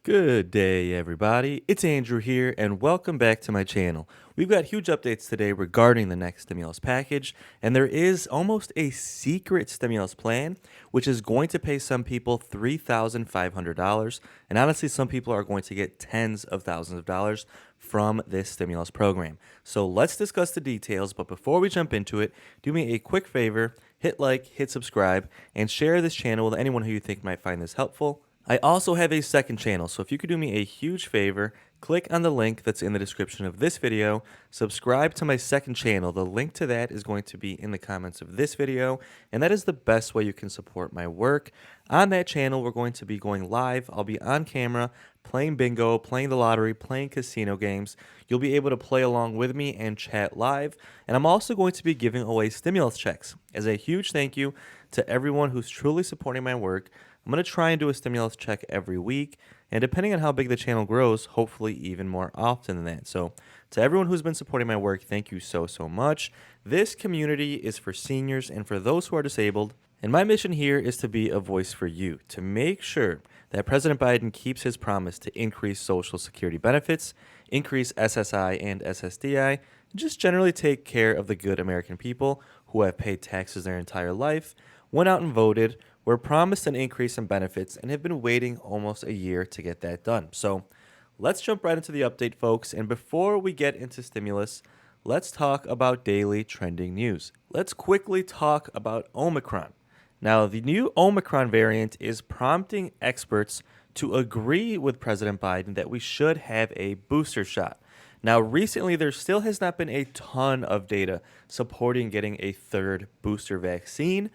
Good day, everybody. It's Andrew here, and welcome back to my channel. We've got huge updates today regarding the next stimulus package, and there is almost a secret stimulus plan, which is going to pay some people $3,500, and honestly, some people are going to get tens of thousands of dollars from this stimulus program. So let's discuss the details, but before we jump into it, do me a quick favor, hit like, hit subscribe, and share this channel with anyone who you think might find this helpful. I also have a second channel, so if you could do me a huge favor, click on the link that's in the description of this video, subscribe to my second channel. The link to that is going to be in the comments of this video, and that is the best way you can support my work. On that channel, we're going to be going live. I'll be on camera, playing bingo, playing the lottery, playing casino games. You'll be able to play along with me and chat live, and I'm also going to be giving away stimulus checks. As a huge thank you to everyone who's truly supporting my work, I'm going to try and do a stimulus check every week, and depending on how big the channel grows, hopefully even more often than that. So to everyone who's been supporting my work, thank you so much. This community is for seniors and for those who are disabled, and my mission here is to be a voice for you, to make sure that President Biden keeps his promise to increase Social Security benefits, increase SSI and SSDI, and just generally take care of the good American people who have paid taxes their entire life, went out and voted, were promised an increase in benefits, and have been waiting almost a year to get that done. So let's jump right into the update, folks. And before we get into stimulus, let's talk about daily trending news. Let's quickly talk about Omicron. Now, the new Omicron variant is prompting experts to agree with President Biden that we should have a booster shot. Now, recently, there still has not been a ton of data supporting getting a third booster vaccine.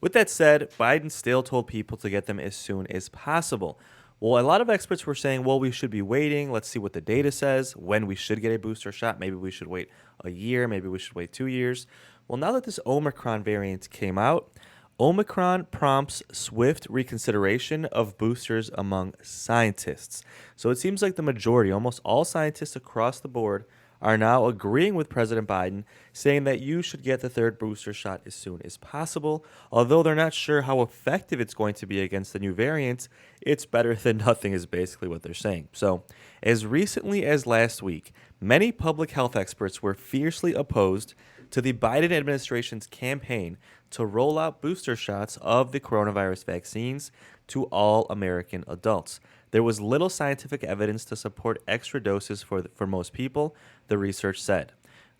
With that said, Biden still told people to get them as soon as possible. Well, a lot of experts were saying, well, we should be waiting. Let's see what the data says, when we should get a booster shot. Maybe we should wait a year. Maybe we should wait 2 years. Well, now that this Omicron variant came out, Omicron prompts swift reconsideration of boosters among scientists. So it seems like the majority, almost all scientists across the board, are now agreeing with President Biden, saying that you should get the third booster shot as soon as possible. Although they're not sure how effective it's going to be against the new variants, it's better than nothing is basically what they're saying. So, as recently as last week, many public health experts were fiercely opposed to the Biden administration's campaign to roll out booster shots of the coronavirus vaccines to all American adults. There was little scientific evidence to support extra doses for most people, the research said.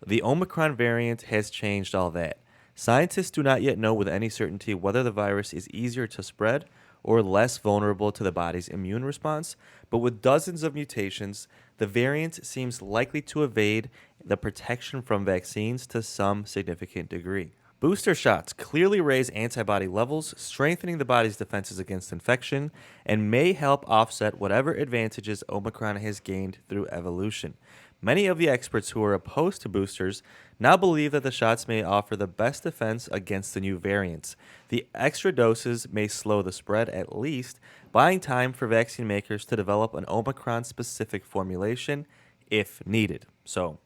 The Omicron variant has changed all that. Scientists do not yet know with any certainty whether the virus is easier to spread or less vulnerable to the body's immune response, but with dozens of mutations, the variant seems likely to evade the protection from vaccines to some significant degree. Booster shots clearly raise antibody levels, strengthening the body's defenses against infection, and may help offset whatever advantages Omicron has gained through evolution. Many of the experts who are opposed to boosters now believe that the shots may offer the best defense against the new variants. The extra doses may slow the spread at least, buying time for vaccine makers to develop an Omicron-specific formulation if needed. So,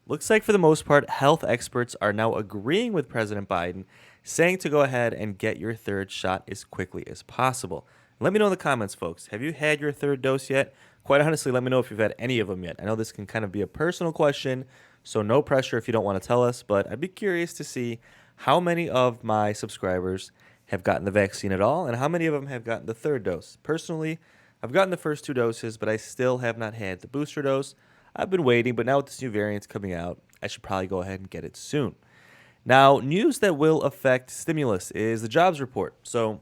looks like for the most part, health experts are now agreeing with President Biden, saying to go ahead and get your third shot as quickly as possible. Let me know in the comments, folks. Have you had your third dose yet? Quite honestly, let me know if you've had any of them yet. I know this can kind of be a personal question, so no pressure if you don't want to tell us, but I'd be curious to see how many of my subscribers have gotten the vaccine at all and how many of them have gotten the third dose. Personally, I've gotten the first 2 doses, but I still have not had the booster dose. I've been waiting, but now with this new variant coming out, I should probably go ahead and get it soon. Now, news that will affect stimulus is the jobs report. So,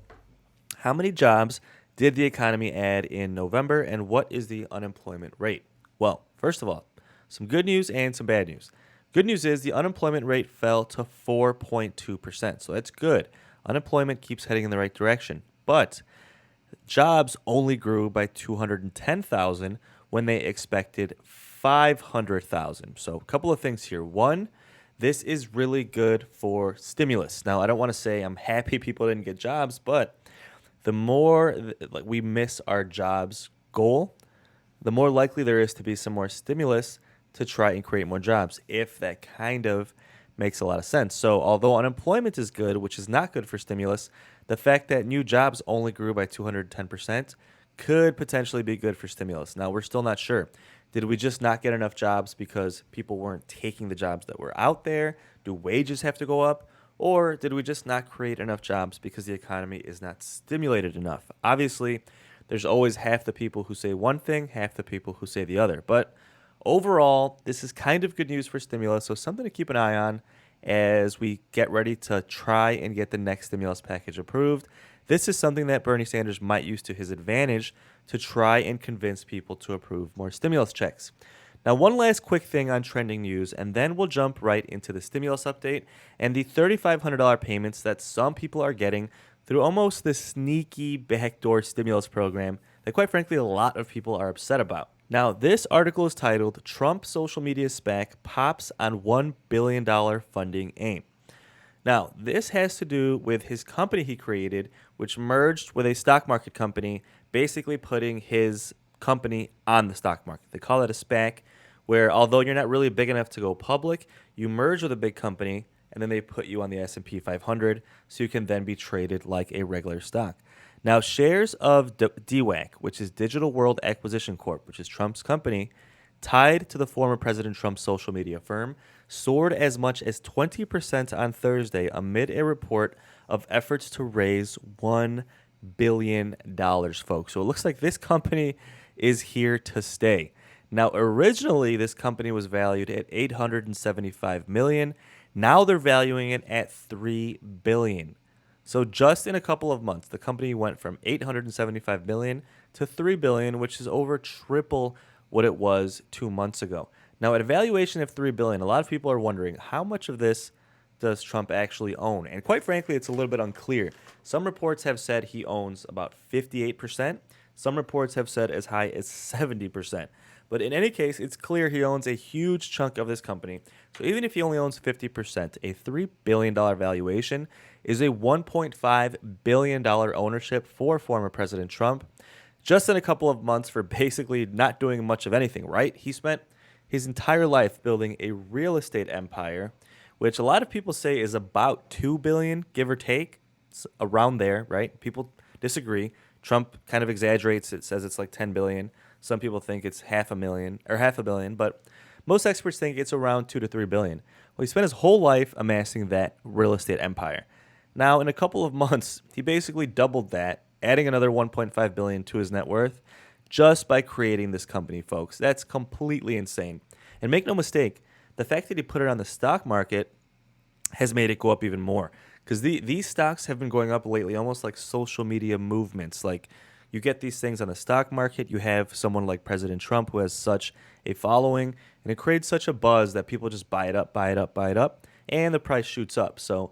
how many jobs did the economy add in November, and what is the unemployment rate? Well, first of all, some good news and some bad news. Good news is the unemployment rate fell to 4.2%, so that's good. Unemployment keeps heading in the right direction, but jobs only grew by 210,000 when they expected 500,000. So, a couple of things here. One, this is really good for stimulus. Now, I don't want to say I'm happy people didn't get jobs, but the more we miss our jobs goal, the more likely there is to be some more stimulus to try and create more jobs, if that kind of makes a lot of sense. So although unemployment is good, which is not good for stimulus, the fact that new jobs only grew by 210% could potentially be good for stimulus. Now, we're still not sure. Did we just not get enough jobs because people weren't taking the jobs that were out there? Do wages have to go up? Or did we just not create enough jobs because the economy is not stimulated enough? Obviously, there's always half the people who say one thing, half the people who say the other. But overall, this is kind of good news for stimulus, so something to keep an eye on as we get ready to try and get the next stimulus package approved. This is something that Bernie Sanders might use to his advantage to try and convince people to approve more stimulus checks. Now, one last quick thing on trending news, and then we'll jump right into the stimulus update and the $3,500 payments that some people are getting through almost this sneaky backdoor stimulus program that, quite frankly, a lot of people are upset about. Now, this article is titled Trump Social Media SPAC Pops on $1 billion Funding Aim. Now, this has to do with his company he created, which merged with a stock market company, basically putting his company on the stock market. They call it a SPAC, where although you're not really big enough to go public, you merge with a big company, and then they put you on the S&P 500, so you can then be traded like a regular stock. Now, shares of DWAC, which is Digital World Acquisition Corp., which is Trump's company, tied to the former President Trump's social media firm, soared as much as 20% on Thursday amid a report of efforts to raise $1 billion, folks. So it looks like this company is here to stay. Now, originally, this company was valued at $875 million. Now they're valuing it at $3 billion. So just in a couple of months, the company went from $875 million to $3 billion, which is over triple what it was 2 months ago. Now, at a valuation of $3 billion, a lot of people are wondering how much of this does Trump actually own? And quite frankly, it's a little bit unclear. Some reports have said he owns about 58%. Some reports have said as high as 70%. But in any case, it's clear he owns a huge chunk of this company. So even if he only owns 50%, a $3 billion valuation is a $1.5 billion ownership for former President Trump just in a couple of months for basically not doing much of anything, right? He spent his entire life building a real estate empire, which a lot of people say is about $2 billion, give or take. It's around there, right? People disagree. Trump kind of exaggerates it, says it's like $10 billion. Some people think it's half a billion, but most experts think it's around $2 to $3 billion. Well, he spent his whole life amassing that real estate empire. Now, in a couple of months, he basically doubled that, adding another $1.5 billion to his net worth just by creating this company, folks. That's completely insane. And make no mistake, the fact that he put it on the stock market has made it go up even more. Because these stocks have been going up lately, almost like social media movements. Like, you get these things on the stock market, you have someone like President Trump who has such a following, and it creates such a buzz that people just buy it up, and the price shoots up. So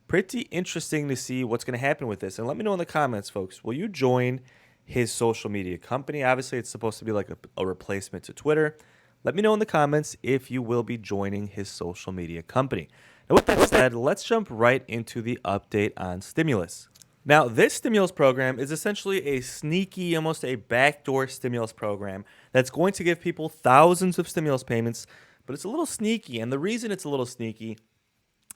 pretty interesting to see what's going to happen with this. And let me know in the comments, folks, will you join his social media company? Obviously, it's supposed to be like a replacement to Twitter. Let me know in the comments if you will be joining his social media company. Now, with that said, let's jump right into the update on stimulus. Now, this stimulus program is essentially a sneaky, almost a backdoor stimulus program that's going to give people thousands of stimulus payments, but it's a little sneaky. And the reason it's a little sneaky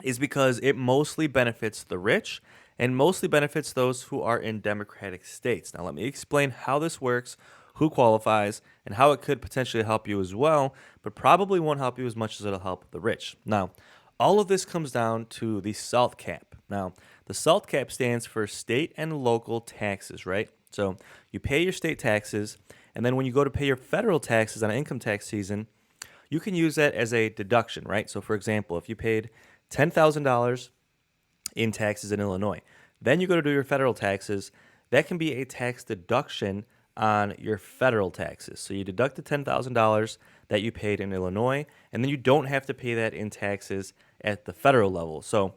is because it mostly benefits the rich and mostly benefits those who are in Democratic states. Now, let me explain how this works, who qualifies, and how it could potentially help you as well, but probably won't help you as much as it'll help the rich. Now, all of this comes down to the SALT cap. Now, the SALT cap stands for state and local taxes, right? So you pay your state taxes, and then when you go to pay your federal taxes on income tax season, you can use that as a deduction, right? So for example, if you paid $10,000 in taxes in Illinois, then you go to do your federal taxes, that can be a tax deduction on your federal taxes. So you deduct the $10,000 that you paid in Illinois, and then you don't have to pay that in taxes at the federal level. So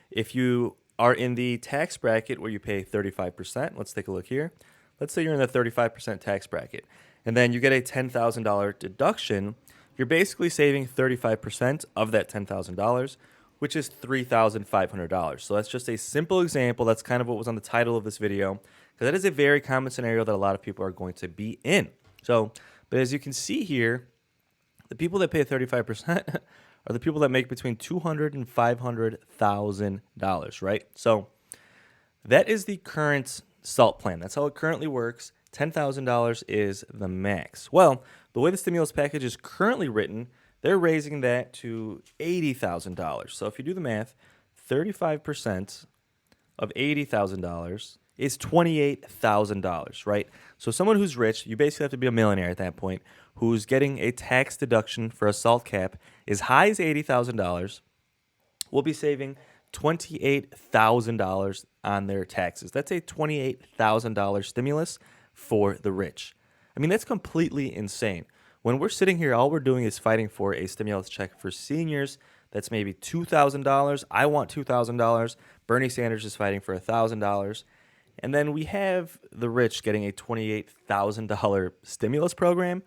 if you are in the tax bracket where you pay 35%, let's take a look here. Let's say you're in the 35% tax bracket, and then you get a $10,000 deduction. You're basically saving 35% of that $10,000, which is $3,500. So that's just a simple example. That's kind of what was on the title of this video, because that is a very common scenario that a lot of people are going to be in. So, but as you can see here, the people that pay 35% are the people that make between $200,000 and $500,000, right? So that is the current SALT plan. That's how it currently works. $10,000 is the max. Well, the way the stimulus package is currently written, they're raising that to $80,000. So if you do the math, 35% of $80,000 is $28,000, right? So someone who's rich, you basically have to be a millionaire at that point, who's getting a tax deduction for a SALT cap as high as $80,000, will be saving $28,000 on their taxes. That's a $28,000 stimulus for the rich. I mean, that's completely insane. When we're sitting here, all we're doing is fighting for a stimulus check for seniors. That's maybe $2,000. I want $2,000. Bernie Sanders is fighting for $1,000. And then we have the rich getting a $28,000 stimulus program.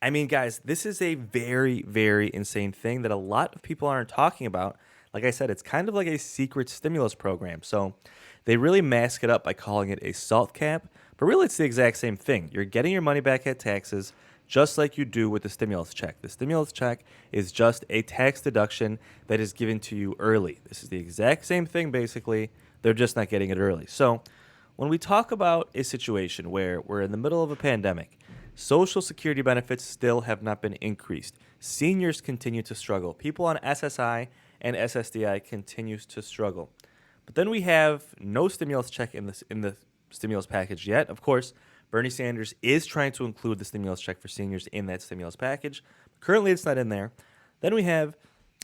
I mean, guys, this is a very, very insane thing that a lot of people aren't talking about. Like I said, it's kind of like a secret stimulus program. So they really mask it up by calling it a SALT cap, but really it's the exact same thing. You're getting your money back at taxes just like you do with the stimulus check. The stimulus check is just a tax deduction that is given to you early. This is the exact same thing, basically. They're just not getting it early. So when we talk about a situation where we're in the middle of a pandemic, Social Security benefits still have not been increased. Seniors continue to struggle. People on SSI and ssdi continues to struggle. But then we have no stimulus check in the stimulus package yet. Of course, Bernie Sanders is trying to include the stimulus check for seniors in that stimulus package. Currently, it's not in there. Then we have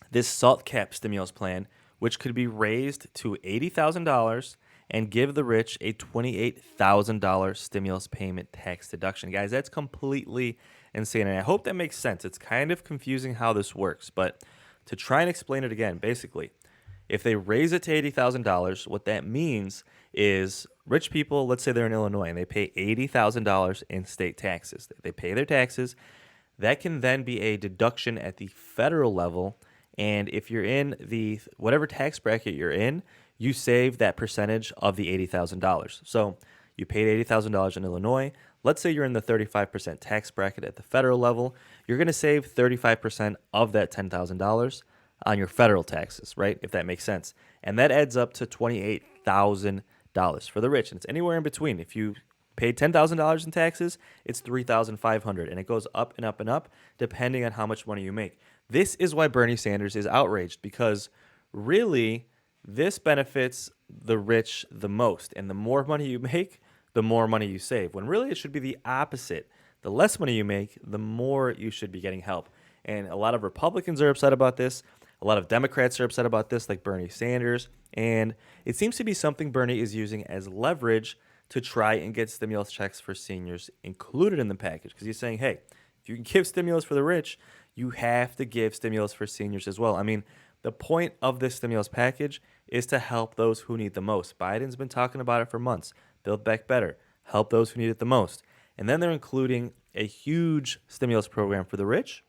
this SALT cap stimulus plan, which could be raised to $80,000 and give the rich a $28,000 stimulus payment tax deduction. Guys, that's completely insane, and I hope that makes sense. It's kind of confusing how this works, but to try and explain it again, basically, if they raise it to $80,000, what that means is rich people, let's say they're in Illinois, and they pay $80,000 in state taxes. They pay their taxes. That can then be a deduction at the federal level, and if you're in the whatever tax bracket you're in, you save that percentage of the $80,000. So you paid $80,000 in Illinois. Let's say you're in the 35% tax bracket at the federal level. You're going to save 35% of that $10,000 on your federal taxes, right? If that makes sense. And that adds up to $28,000 for the rich. And it's anywhere in between. If you paid $10,000 in taxes, it's $3,500. And it goes up and up and up depending on how much money you make. This is why Bernie Sanders is outraged, because really this benefits the rich the most. And the more money you make, the more money you save. When really it should be the opposite. The less money you make, the more you should be getting help. And a lot of Republicans are upset about this. A lot of Democrats are upset about this, like Bernie Sanders. And it seems to be something Bernie is using as leverage to try and get stimulus checks for seniors included in the package. Because he's saying, hey, if you can give stimulus for the rich, you have to give stimulus for seniors as well. I mean, the point of this stimulus package is to help those who need the most. Biden's been talking about it for months. Build back better. Help those who need it the most. And then they're including a huge stimulus program for the rich.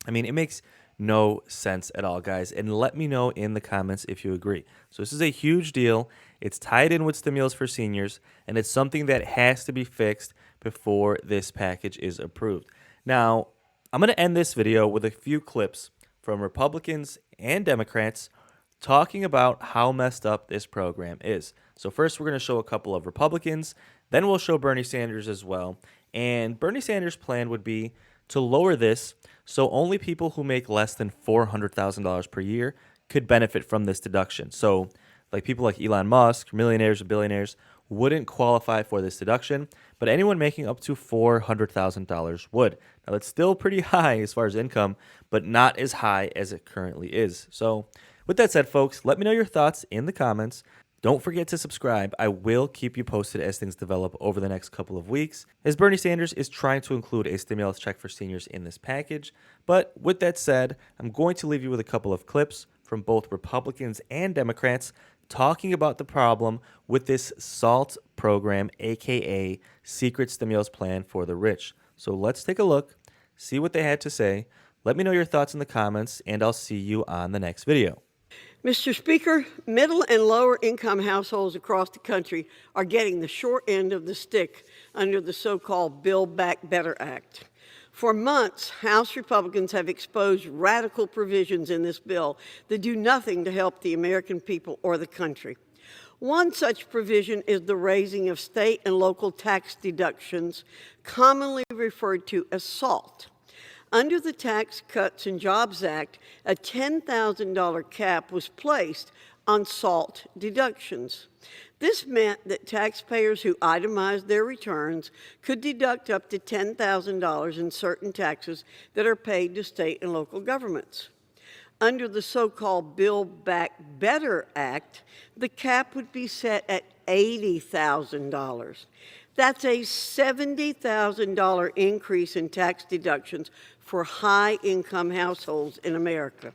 I mean, it makes no sense at all, guys. And let me know in the comments if you agree. So this is a huge deal. It's tied in with stimulus for seniors, and it's something that has to be fixed before this package is approved. Now, I'm going to end this video with a few clips from Republicans and Democrats talking about how messed up this program is. So first, we're going to show a couple of Republicans. Then we'll show Bernie Sanders as well. And Bernie Sanders' plan would be to lower this so only people who make less than $400,000 per year could benefit from this deduction. So like people like Elon Musk, millionaires or billionaires, wouldn't qualify for this deduction, but anyone making up to $400,000 would. Now that's still pretty high as far as income, but not as high as it currently is. So with that said, folks, let me know your thoughts in the comments. Don't forget to subscribe. I will keep you posted as things develop over the next couple of weeks, as Bernie Sanders is trying to include a stimulus check for seniors in this package. But with that said, I'm going to leave you with a couple of clips from both Republicans and Democrats talking about the problem with this SALT program, aka secret stimulus plan for the rich. So let's take a look, see what they had to say. Let me know your thoughts in the comments, and I'll see you on the next video. Mr. Speaker, middle and lower income households across the country are getting the short end of the stick under the so-called Build Back Better Act. For months, House Republicans have exposed radical provisions in this bill that do nothing to help the American people or the country. One such provision is the raising of state and local tax deductions, commonly referred to as SALT. Under the Tax Cuts and Jobs Act, a $10,000 cap was placed on SALT deductions. This meant that taxpayers who itemized their returns could deduct up to $10,000 in certain taxes that are paid to state and local governments. Under the so-called Build Back Better Act, the cap would be set at $80,000. That's a $70,000 increase in tax deductions for high-income households in America.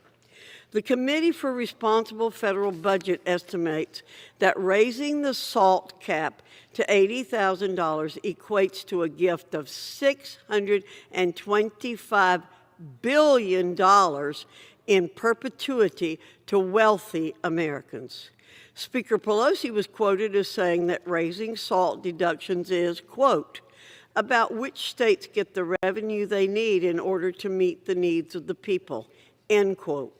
The Committee for Responsible Federal Budget estimates that raising the SALT cap to $80,000 equates to a gift of $625 billion in perpetuity to wealthy Americans. Speaker Pelosi was quoted as saying that raising SALT deductions is, quote, about which states get the revenue they need in order to meet the needs of the people, end quote.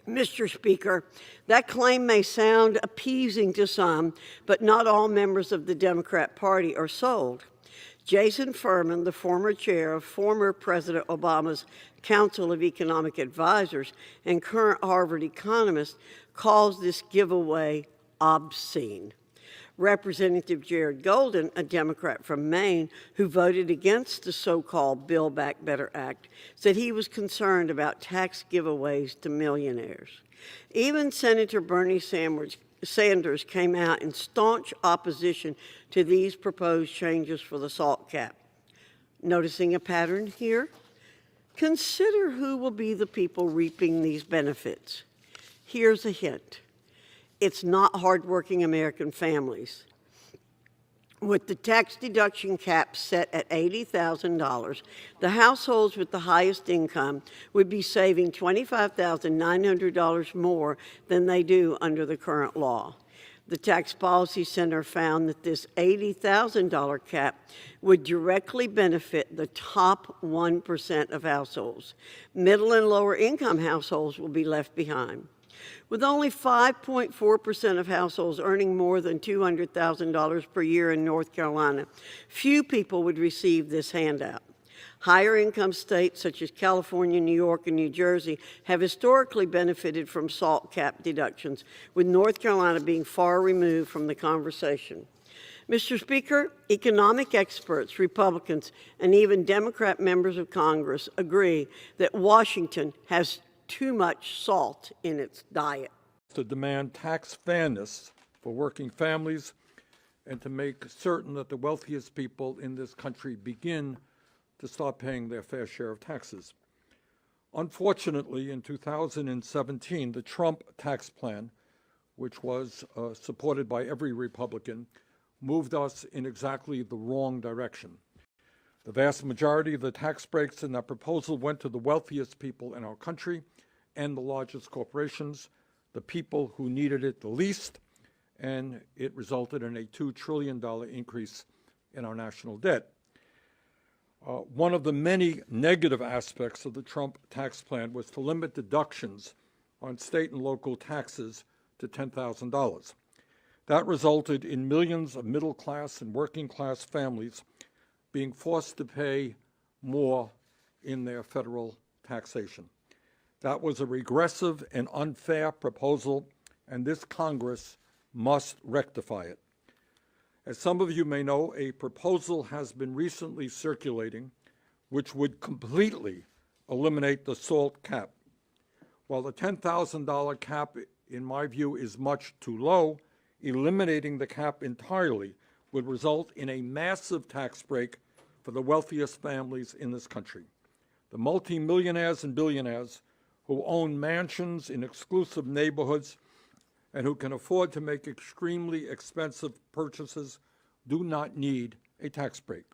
Mr. Speaker, that claim may sound appeasing to some, but not all members of the Democrat Party are sold. Jason Furman, the former chair of former President Obama's Council of Economic Advisors and current Harvard economist, calls this giveaway obscene. Representative Jared Golden, a Democrat from Maine who voted against the so-called Build Back Better Act, said he was concerned about tax giveaways to millionaires. Even Senator Bernie Sanders came out in staunch opposition to these proposed changes for the SALT cap. Noticing a pattern here? Consider who will be the people reaping these benefits. Here's a hint. It's not hardworking American families. With the tax deduction cap set at $80,000, the households with the highest income would be saving $25,900 more than they do under the current law. The Tax Policy Center found that this $80,000 cap would directly benefit the top 1% of households. Middle and lower income households will be left behind. With only 5.4% of households earning more than $200,000 per year in North Carolina, few people would receive this handout. Higher income states such as California, New York, and New Jersey have historically benefited from SALT cap deductions, with North Carolina being far removed from the conversation. Mr. Speaker, economic experts, Republicans, and even Democrat members of Congress agree that Washington has too much salt in its diet. To demand tax fairness for working families and to make certain that the wealthiest people in this country begin to start paying their fair share of taxes. Unfortunately, in 2017, the Trump tax plan, which was supported by every Republican, moved us in exactly the wrong direction. The vast majority of the tax breaks in that proposal went to the wealthiest people in our country and the largest corporations, the people who needed it the least, and it resulted in a $2 trillion increase in our national debt. One of the many negative aspects of the Trump tax plan was to limit deductions on state and local taxes to $10,000. That resulted in millions of middle-class and working-class families being forced to pay more in their federal taxation. That was a regressive and unfair proposal, and this Congress must rectify it. As some of you may know, a proposal has been recently circulating which would completely eliminate the SALT cap. While the $10,000 cap, in my view, is much too low, eliminating the cap entirely would result in a massive tax break for the wealthiest families in this country. The multimillionaires and billionaires who own mansions in exclusive neighborhoods and who can afford to make extremely expensive purchases do not need a tax break.